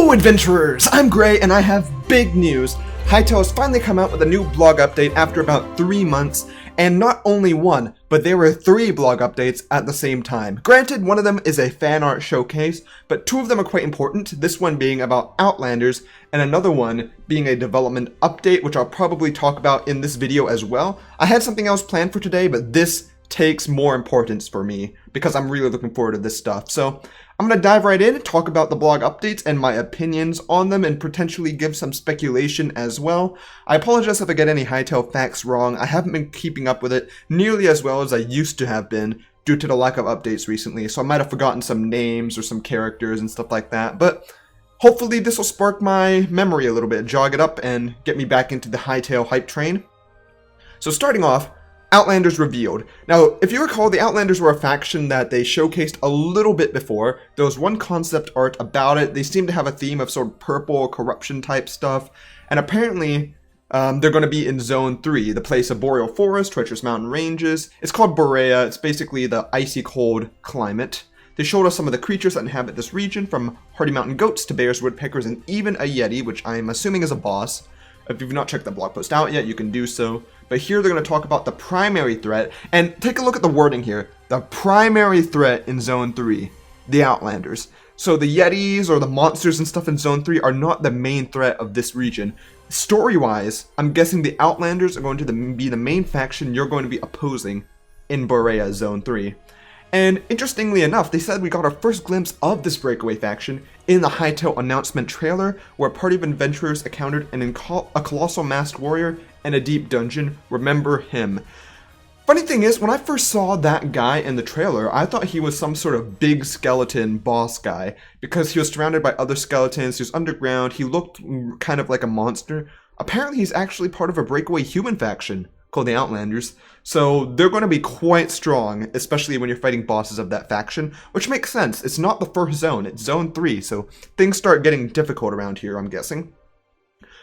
Hello adventurers, I'm Gray and I have big news. Hytale has finally come out with a new blog update after about 3 months, and not only one, but there were 3 blog updates at the same time. Granted, one of them is a fan art showcase, but 2 of them are quite important, this one being about Outlanders, and another one being a development update, which I'll probably talk about in this video as well. I had something else planned for today, but this takes more importance for me because I'm really looking forward to this stuff. So I'm going to dive right in, talk about the blog updates and my opinions on them, and potentially give some speculation as well. I apologize if I get any Hytale facts wrong. I haven't been keeping up with it nearly as well as I used to have been due to the lack of updates recently, so I might have forgotten some names or some characters and stuff like that, but hopefully this will spark my memory a little bit, jog it up, and get me back into the Hytale hype train. So starting off, Outlanders revealed. Now, if you recall, the Outlanders were a faction that they showcased a little bit before. There was one concept art about it. They seem to have a theme of sort of purple corruption type stuff. And apparently, they're going to be in Zone 3, the place of boreal forest, treacherous mountain ranges. It's called Borea. It's basically the icy cold climate. They showed us some of the creatures that inhabit this region, from hardy mountain goats to bears, woodpeckers, and even a yeti, which I'm assuming is a boss. If you've not checked that blog post out yet, you can do so. But here they're going to talk about the primary threat, and take a look at the wording here. The primary threat in Zone 3, the Outlanders. So the Yetis or the monsters and stuff in Zone 3 are not the main threat of this region. Story-wise, I'm guessing the Outlanders are going to be the main faction you're going to be opposing in Borea Zone 3. And interestingly enough, they said we got our first glimpse of this breakaway faction in the Hytale announcement trailer, where a party of adventurers encountered a colossal masked warrior in a deep dungeon. Remember him. Funny thing is, when I first saw that guy in the trailer, I thought he was some sort of big skeleton boss guy, because he was surrounded by other skeletons, he was underground, he looked kind of like a monster. Apparently he's actually part of a breakaway human faction called the Outlanders, so they're going to be quite strong, especially when you're fighting bosses of that faction, which makes sense. It's not the first zone, it's Zone 3, so things start getting difficult around here, I'm guessing.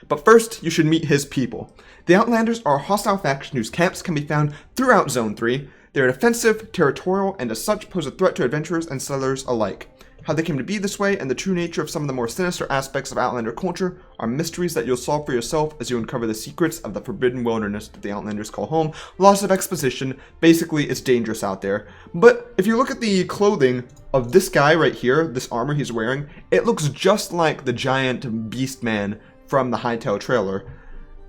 But first, you should meet his people. The Outlanders are a hostile faction whose camps can be found throughout Zone 3. They are defensive, territorial, and as such pose a threat to adventurers and settlers alike. How they came to be this way and the true nature of some of the more sinister aspects of Outlander culture are mysteries that you'll solve for yourself as you uncover the secrets of the forbidden wilderness that the Outlanders call home. Lots of exposition. Basically, it's dangerous out there. But if you look at the clothing of this guy right here, this armor he's wearing, it looks just like the giant beast man from the Hytale trailer,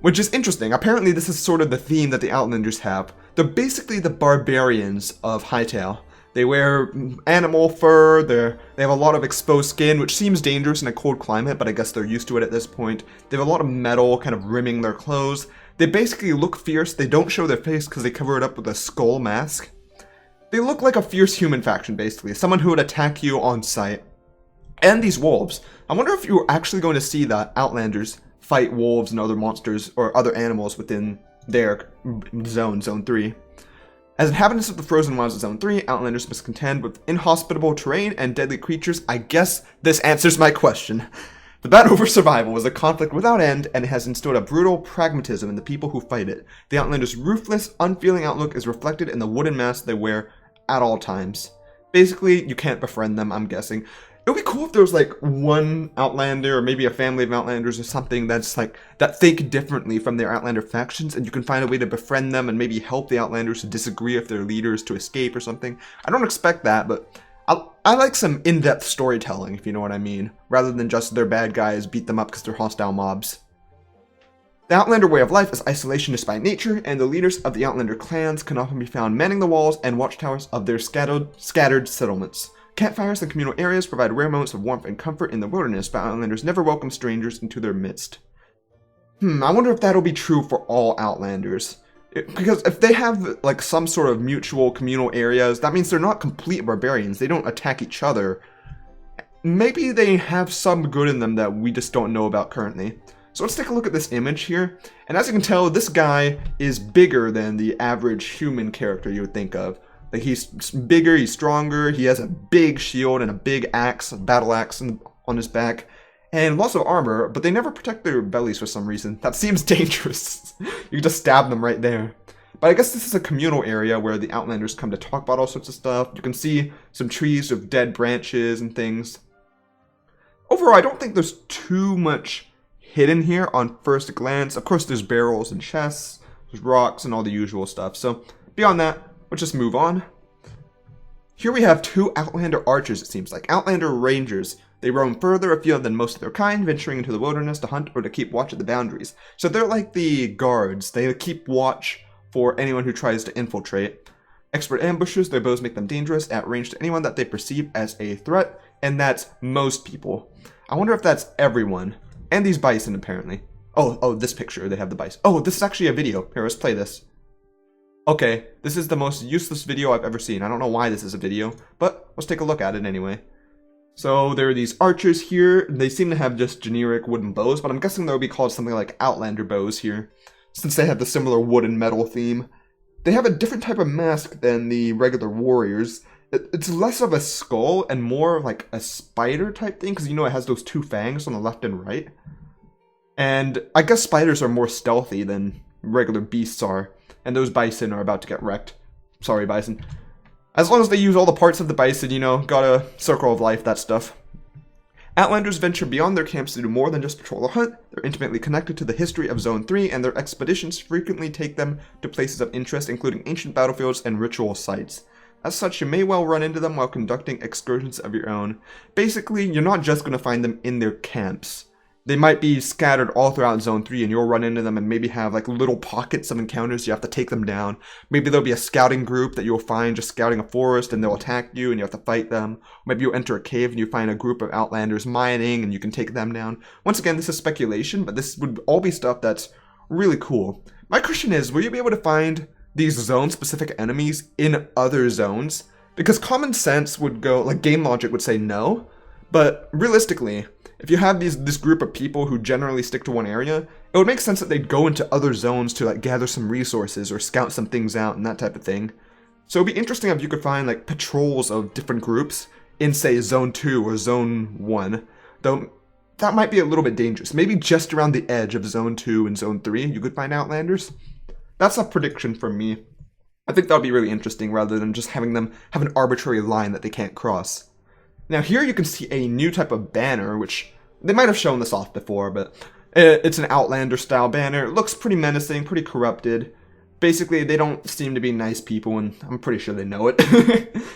which is interesting. Apparently, this is sort of the theme that the Outlanders have. They're basically the barbarians of Hytale. They wear animal fur, they have a lot of exposed skin, which seems dangerous in a cold climate, but I guess they're used to it at this point. They have a lot of metal kind of rimming their clothes. They basically look fierce. They don't show their face because they cover it up with a skull mask. They look like a fierce human faction, basically. Someone who would attack you on sight. And these wolves. I wonder if you're actually going to see the Outlanders fight wolves and other monsters or other animals within their zone, Zone 3. As inhabitants of the frozen wilds of Zone 3, Outlanders must contend with inhospitable terrain and deadly creatures. I guess this answers my question. The battle for survival is a conflict without end, and it has instilled a brutal pragmatism in the people who fight it. The Outlanders' ruthless, unfeeling outlook is reflected in the wooden mask they wear at all times. Basically, you can't befriend them, I'm guessing. It would be cool if there was like one Outlander or maybe a family of Outlanders or something that's like that think differently from their Outlander factions, and you can find a way to befriend them and maybe help the Outlanders to disagree with their leaders to escape or something. I don't expect that, but I like some in-depth storytelling, if you know what I mean, rather than just their bad guys beat them up because they're hostile mobs. The Outlander way of life is isolationist by nature, and the leaders of the Outlander clans can often be found manning the walls and watchtowers of their scattered settlements. Campfires and communal areas provide rare moments of warmth and comfort in the wilderness, but Outlanders never welcome strangers into their midst. I wonder if that'll be true for all Outlanders. Because if they have like some sort of mutual communal areas, that means they're not complete barbarians. They don't attack each other. Maybe they have some good in them that we just don't know about currently. So let's take a look at this image here. And as you can tell, this guy is bigger than the average human character you would think of. Like, he's bigger, he's stronger, he has a big shield and a big axe, a battle axe on his back, and lots of armor, but they never protect their bellies for some reason. That seems dangerous. You can just stab them right there. But I guess this is a communal area where the Outlanders come to talk about all sorts of stuff. You can see some trees with dead branches and things. overall, I don't think there's too much hidden here on first glance. Of course, there's barrels and chests, there's rocks and all the usual stuff. So beyond that, let's just move on. Here we have two Outlander archers, it seems like. Outlander rangers. They roam further afield than most of their kind, venturing into the wilderness to hunt or to keep watch at the boundaries. So they're like the guards. They keep watch for anyone who tries to infiltrate. Expert ambushers, their bows make them dangerous at range to anyone that they perceive as a threat, and that's most people. I wonder if that's everyone. And these bison, apparently. Oh, this picture, they have the bison. Oh, this is actually a video. Here, let's play this. Okay, this is the most useless video I've ever seen. I don't know why this is a video, but let's take a look at it anyway. So there are these archers here. They seem to have just generic wooden bows, but I'm guessing they'll be called something like Outlander bows here, since they have the similar wood and metal theme. They have a different type of mask than the regular warriors. It's less of a skull and more like a spider type thing, because you know it has those two fangs on the left and right. And I guess spiders are more stealthy than regular beasts are, and those bison are about to get wrecked. Sorry, bison. As long as they use all the parts of the bison, you know, got a circle of life, that stuff. Outlanders venture beyond their camps to do more than just patrol or hunt. They're intimately connected to the history of Zone 3, and their expeditions frequently take them to places of interest, including ancient battlefields and ritual sites. As such, you may well run into them while conducting excursions of your own. Basically, you're not just going to find them in their camps. They might be scattered all throughout Zone 3, and you'll run into them and maybe have like little pockets of encounters. You have to take them down. Maybe there'll be a scouting group that you'll find just scouting a forest, and they'll attack you and you have to fight them. Maybe you'll enter a cave and you find a group of Outlanders mining and you can take them down. Once again, this is speculation, but this would all be stuff that's really cool. My question is, will you be able to find these zone-specific enemies in other zones? Because common sense would go, like game logic would say no, but realistically, if you have this group of people who generally stick to one area, it would make sense that they'd go into other zones to like gather some resources or scout some things out and that type of thing. So it'd be interesting if you could find like patrols of different groups in say Zone 2 or Zone 1, though that might be a little bit dangerous. Maybe just around the edge of Zone 2 and Zone 3 you could find Outlanders. That's a prediction from me. I think that would be really interesting rather than just having them have an arbitrary line that they can't cross. Now here you can see a new type of banner, which they might have shown this off before, but it's an Outlander style banner. It looks pretty menacing, pretty corrupted. Basically, they don't seem to be nice people, and I'm pretty sure they know it.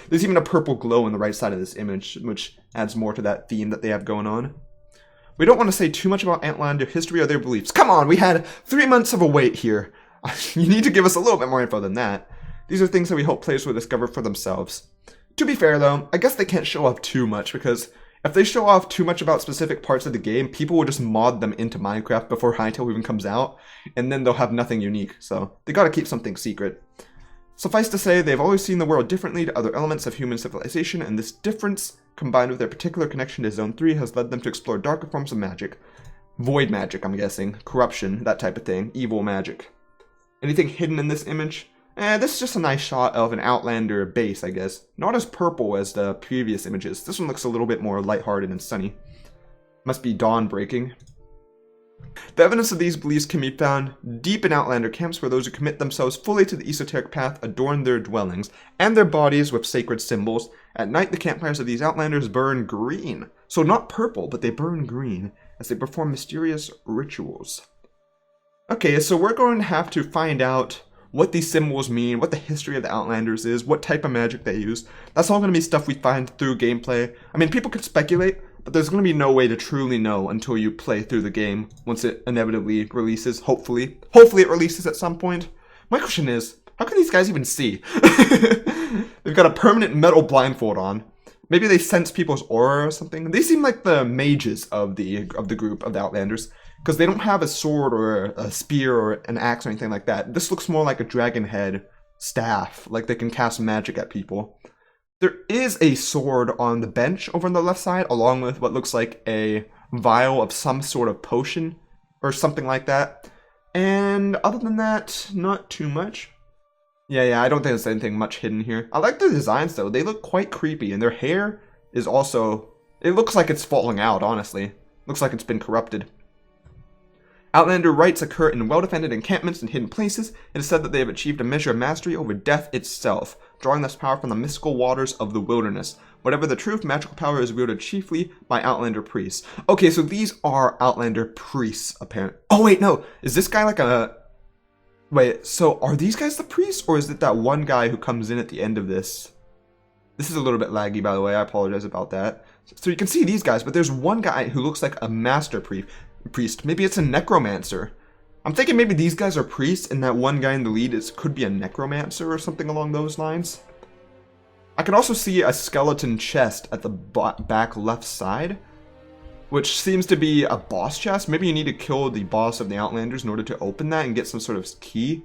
There's even a purple glow on the right side of this image, which adds more to that theme that they have going on. We don't want to say too much about Outlander history or their beliefs. Come on, we had 3 months of a wait here. You need to give us a little bit more info than that. These are things that we hope players will discover for themselves. To be fair though, I guess they can't show off too much, because if they show off too much about specific parts of the game, people will just mod them into Minecraft before Hytale even comes out, and then they'll have nothing unique, so they gotta keep something secret. Suffice to say, they've always seen the world differently to other elements of human civilization, and this difference, combined with their particular connection to Zone 3, has led them to explore darker forms of magic. Void magic, I'm guessing. Corruption, that type of thing. Evil magic. Anything hidden in this image? This is just a nice shot of an Outlander base, I guess. Not as purple as the previous images. This one looks a little bit more lighthearted and sunny. Must be dawn breaking. The evidence of these beliefs can be found deep in Outlander camps, where those who commit themselves fully to the esoteric path adorn their dwellings and their bodies with sacred symbols. At night, the campfires of these Outlanders burn green. So not purple, but they burn green as they perform mysterious rituals. Okay, so we're going to have to find out what these symbols mean, what the history of the Outlanders is, what type of magic they use. That's all going to be stuff we find through gameplay. I mean, people could speculate, but there's going to be no way to truly know until you play through the game once it inevitably releases, hopefully. Hopefully it releases at some point. My question is, how can these guys even see? They've got a permanent metal blindfold on. Maybe they sense people's aura or something. They seem like the mages of the group of the Outlanders, because they don't have a sword or a spear or an axe or anything like that. This looks more like a dragon head staff, like they can cast magic at people. There is a sword on the bench over on the left side, along with what looks like a vial of some sort of potion or something like that. And other than that, not too much. Yeah, I don't think there's anything much hidden here. I like the designs though. They look quite creepy, and their hair is also, it looks like it's falling out, honestly. Looks like it's been corrupted. Outlander rites occur in well-defended encampments and hidden places. It is said that they have achieved a measure of mastery over death itself. drawing this power from the mystical waters of the wilderness. Whatever the truth, magical power is wielded chiefly by Outlander priests. Okay, so these are Outlander priests, apparently. Oh, wait, no. Is this guy like a... Wait, so are these guys the priests, or is it that one guy who comes in at the end of this? This is a little bit laggy, by the way. I apologize about that. So you can see these guys, but there's one guy who looks like a master priest. Maybe it's a necromancer. I'm thinking maybe these guys are priests, and that one guy in the lead could be a necromancer or something along those lines. I can also see a skeleton chest at the back left side, which seems to be a boss chest. Maybe you need to kill the boss of the Outlanders in order to open that and get some sort of key.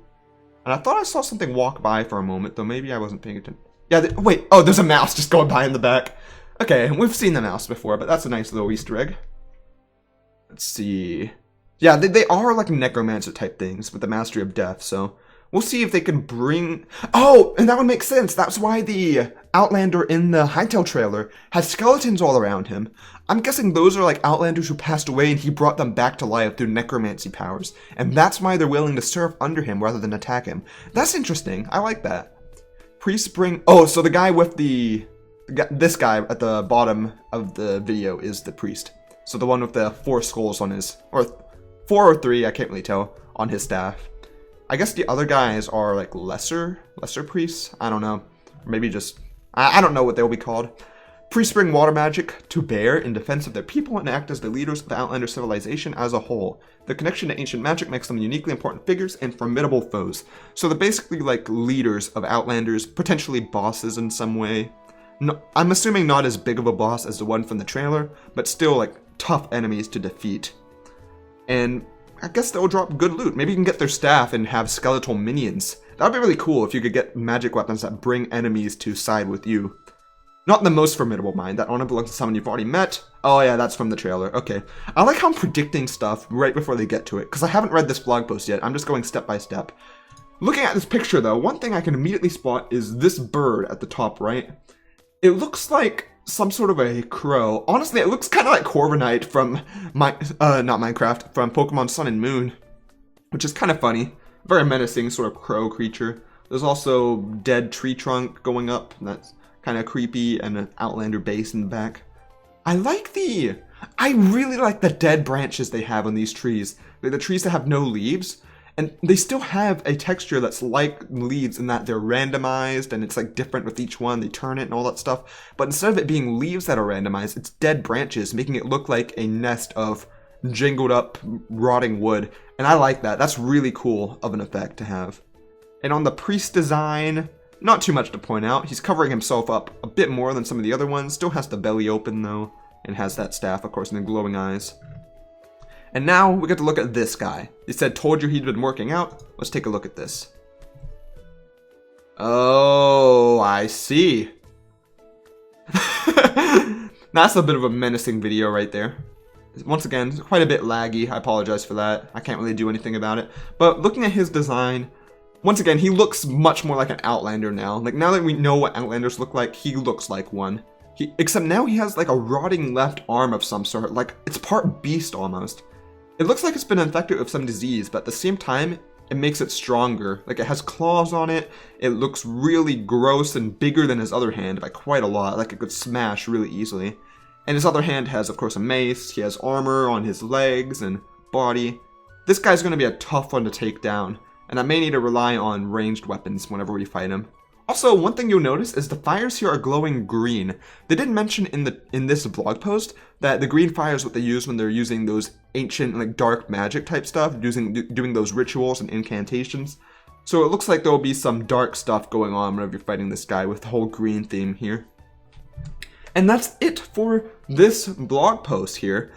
And I thought I saw something walk by for a moment, though maybe I wasn't paying attention. Yeah, wait, oh, there's a mouse just going by in the back. Okay, we've seen the mouse before, but that's a nice little Easter egg. Let's see. Yeah, they are like necromancer type things with the mastery of death, so we'll see if they can bring... Oh, and that would make sense. That's why the Outlander in the Hytale trailer has skeletons all around him. I'm guessing those are like Outlanders who passed away and he brought them back to life through necromancy powers. And that's why they're willing to serve under him rather than attack him. That's interesting. I like that. Priests bring... Oh, so the guy with the... This guy at the bottom of the video is the priest. So the one with the 4 skulls on his... Or 4 or 3, I can't really tell, on his staff. I guess the other guys are like lesser priests. I don't know. Or maybe just... I don't know what they'll be called. Priests bring water magic to bear in defense of their people and act as the leaders of the Outlander civilization as a whole. The connection to ancient magic makes them uniquely important figures and formidable foes. So they're basically like leaders of Outlanders, potentially bosses in some way. No, I'm assuming not as big of a boss as the one from the trailer, but still like tough enemies to defeat. And I guess they'll drop good loot. Maybe you can get their staff and have skeletal minions. That would be really cool if you could get magic weapons that bring enemies to side with you. Not the most formidable mind. That honor belongs to someone you've already met. Oh yeah, that's from the trailer. Okay. I like how I'm predicting stuff right before they get to it, because I haven't read this blog post yet. I'm just going step by step. Looking at this picture though, one thing I can immediately spot is this bird at the top right. It looks like some sort of a crow. Honestly, it looks kind of like Corviknight from not Minecraft, from Pokemon Sun and Moon, which is kind of funny. Very menacing sort of crow creature. There's also dead tree trunk going up. That's kind of creepy, and an Outlander base in the back. I really like the dead branches they have on these trees. They're the trees that have no leaves. And they still have a texture that's like leaves in that they're randomized and it's like different with each one. They turn it and all that stuff. But instead of it being leaves that are randomized, it's dead branches, making it look like a nest of jingled up rotting wood. And I like that. That's really cool of an effect to have. And on the priest design, not too much to point out. He's covering himself up a bit more than some of the other ones. Still has the belly open though, and has that staff, of course, and the glowing eyes. And now we get to look at this guy. He said, told you he'd been working out. Let's take a look at this. Oh, I see. That's a bit of a menacing video right there. Once again, quite a bit laggy. I apologize for that. I can't really do anything about it. But looking at his design, once again, he looks much more like an Outlander now. Like, now that we know what Outlanders look like, he looks like one. Except now he has like a rotting left arm of some sort. Like, it's part beast almost. It looks like it's been infected with some disease, but at the same time, it makes it stronger. Like, it has claws on it. It looks really gross and bigger than his other hand by quite a lot. Like, it could smash really easily. And his other hand has, of course, a mace. He has armor on his legs and body. This guy's going to be a tough one to take down, and I may need to rely on ranged weapons whenever we fight him. Also, one thing you'll notice is the fires here are glowing green. They did mention in this blog post that the green fire is what they use when they're using those ancient, like, dark magic type stuff, doing those rituals and incantations. So it looks like there will be some dark stuff going on whenever you're fighting this guy with the whole green theme here. And that's it for this blog post here.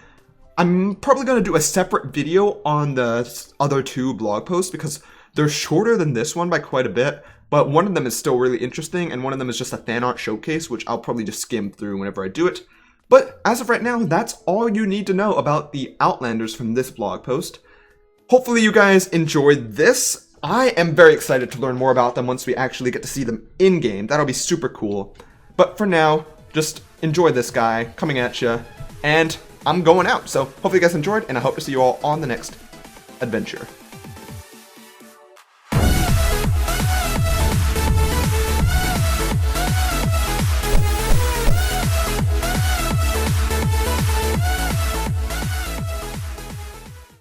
I'm probably going to do a separate video on the other 2 blog posts because they're shorter than this one by quite a bit. But one of them is still really interesting, and one of them is just a fan art showcase, which I'll probably just skim through whenever I do it. But as of right now, that's all you need to know about the Outlanders from this blog post. Hopefully you guys enjoyed this. I am very excited to learn more about them once we actually get to see them in-game. That'll be super cool. But for now, just enjoy this guy coming at you, and I'm going out. So hopefully you guys enjoyed, and I hope to see you all on the next adventure.